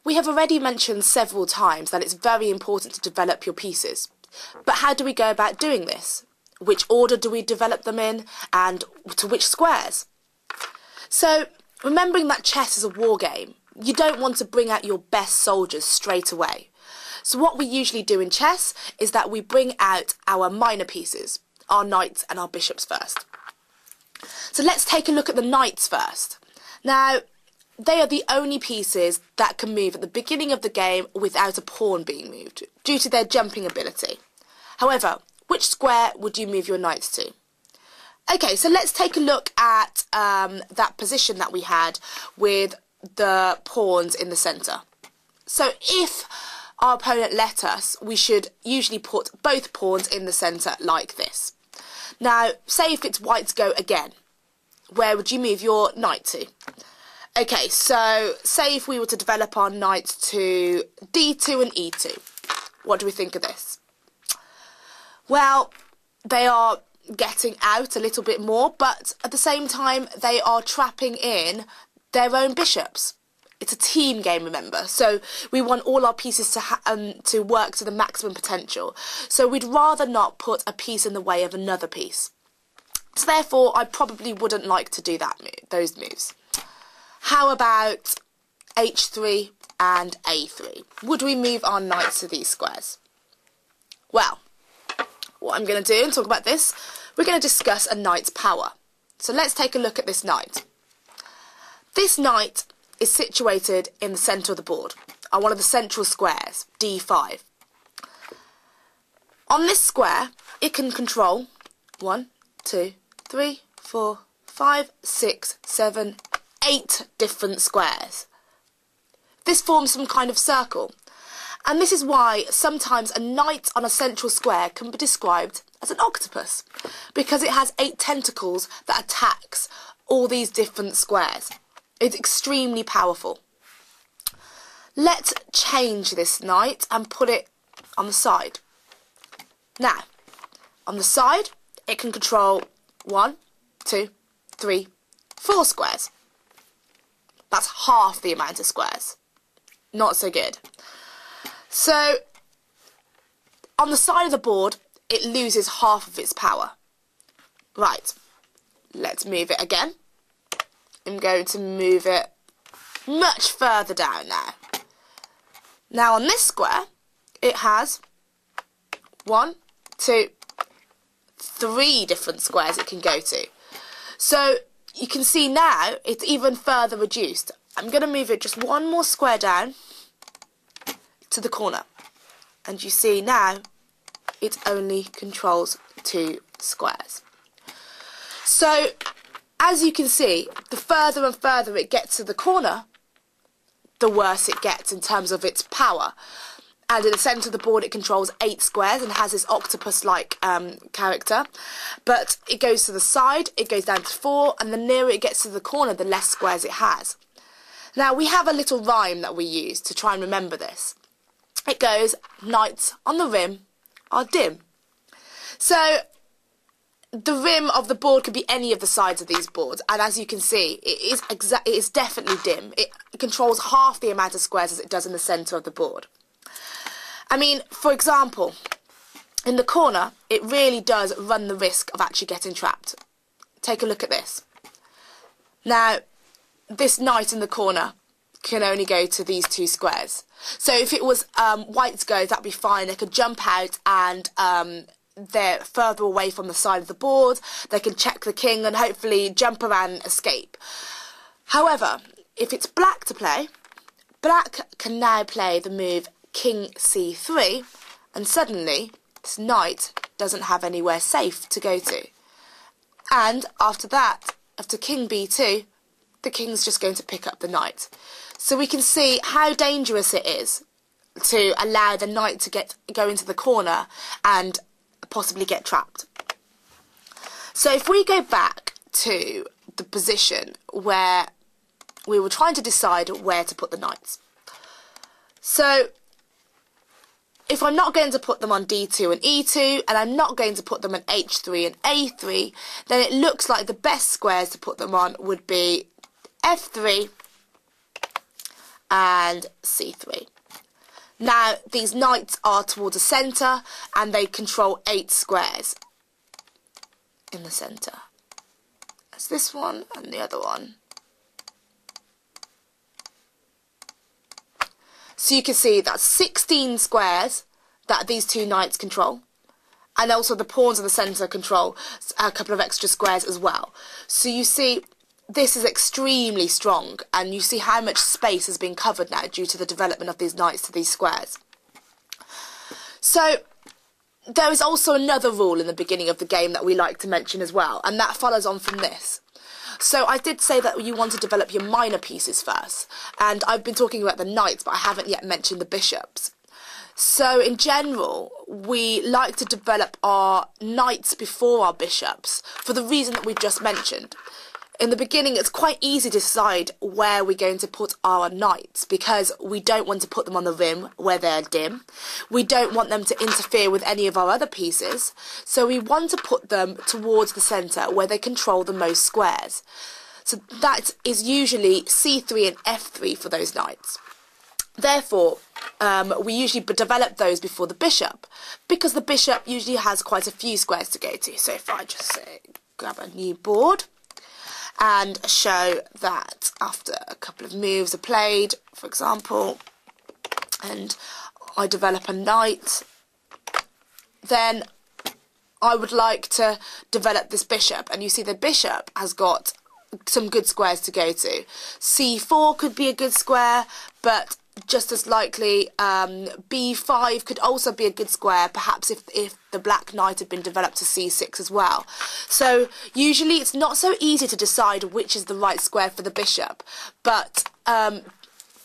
We have already mentioned several times that it's very important to develop your pieces. But how do we go about doing this? Which order do we develop them in, and to which squares? So, remembering that chess is a war game, you don't want to bring out your best soldiers straight away. So what we usually do in chess is that we bring out our minor pieces, our knights and our bishops first. So let's take a look at the knights first. Now, they are the only pieces that can move at the beginning of the game without a pawn being moved, due to their jumping ability. However, which square would you move your knights to? Okay, so let's take a look at that position that we had with the pawns in the centre. So if our opponent let us, we should usually put both pawns in the centre like this. Now, say if it's white's go again, where would you move your knight to? Okay, so say if we were to develop our knights to d2 and e2. What do we think of this? Well, they are getting out a little bit more, but at the same time they are trapping in their own bishops. It's a team game, remember, so we want all our pieces to work to the maximum potential. So we'd rather not put a piece in the way of another piece. So therefore, I probably wouldn't like to do those moves. How about h3 and a3? Would we move our knights to these squares? Well, what I'm going to do and talk about this, we're going to discuss a knight's power. So let's take a look at this knight. This knight is situated in the centre of the board, on one of the central squares, d5. On this square, it can control 1, 2, 3, 4, 5, 6, 7, 8 different squares. This forms some kind of circle, and this is why sometimes a knight on a central square can be described as an octopus, because it has 8 tentacles that attacks all these different squares. It's extremely powerful. Let's change this knight and put it on the side. Now, on the side, it can control 1, 2, 3, 4 squares. That's half the amount of squares. Not so good. So, on the side of the board, it loses half of its power. Right, let's move it again. I'm going to move it much further down now. Now on this square, it has 1, 2, 3 different squares it can go to. So you can see now it's even further reduced. I'm going to move it just one more square down to the corner. And you see now it only controls 2 squares. So as you can see, the further and further it gets to the corner, the worse it gets in terms of its power. And in the centre of the board it controls 8 squares and has this octopus-like character. But it goes to the side, it goes down to 4, and the nearer it gets to the corner, the less squares it has. Now we have a little rhyme that we use to try and remember this. It goes, knights on the rim are dim. So the rim of the board could be any of the sides of these boards, and as you can see, it is definitely dim. It controls half the amount of squares as it does in the centre of the board. I mean, for example, in the corner, it really does run the risk of actually getting trapped. Take a look at this. Now, this knight in the corner can only go to these 2 squares. So if it was white's go, that'd be fine. They could jump out and they're further away from the side of the board, they can check the king and hopefully jump around and escape. However, if it's black to play, black can now play the move king c3, and suddenly this knight doesn't have anywhere safe to go to. And after that, after king b2, the king's just going to pick up the knight. So we can see how dangerous it is to allow the knight to go into the corner and possibly get trapped. So if we go back to the position where we were trying to decide where to put the knights. So if I'm not going to put them on d2 and e2, and I'm not going to put them on h3 and a3, then it looks like the best squares to put them on would be f3 and c3. Now, these knights are towards the centre, and they control 8 squares in the centre. That's this one and the other one. So you can see that's 16 squares that these 2 knights control. And also the pawns in the centre control a couple of extra squares as well. So you see, this is extremely strong, and you see how much space has been covered now due to the development of these knights to these squares. So there is also another rule in the beginning of the game that we like to mention as well, and that follows on from this. So I did say that you want to develop your minor pieces first, and I've been talking about the knights, but I haven't yet mentioned the bishops. So in general, we like to develop our knights before our bishops for the reason that we've just mentioned. In the beginning, it's quite easy to decide where we're going to put our knights, because we don't want to put them on the rim where they're dim. We don't want them to interfere with any of our other pieces, so we want to put them towards the centre where they control the most squares. So that is usually c3 and f3 for those knights. Therefore, we usually develop those before the bishop, because the bishop usually has quite a few squares to go to. So if I just say, grab a new board and show that after a couple of moves are played, for example, and I develop a knight, then I would like to develop this bishop, and you see the bishop has got some good squares to go to. c4 could be a good square, but just as likely b5 could also be a good square, perhaps if the black knight had been developed to c6 as well. So usually it's not so easy to decide which is the right square for the bishop, but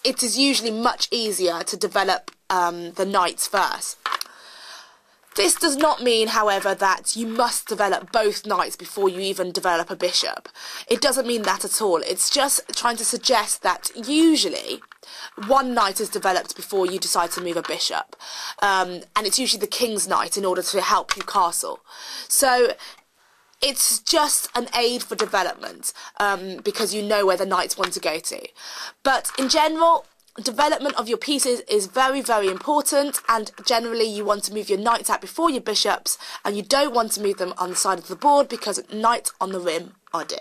it is usually much easier to develop the knights first. This does not mean, however, that you must develop both knights before you even develop a bishop. It doesn't mean that at all. It's just trying to suggest that usually one knight is developed before you decide to move a bishop. And it's usually the king's knight in order to help you castle. So it's just an aid for development, because you know where the knights want to go to. But in general, development of your pieces is very, very important, and generally you want to move your knights out before your bishops, and you don't want to move them on the side of the board because knights on the rim are dim.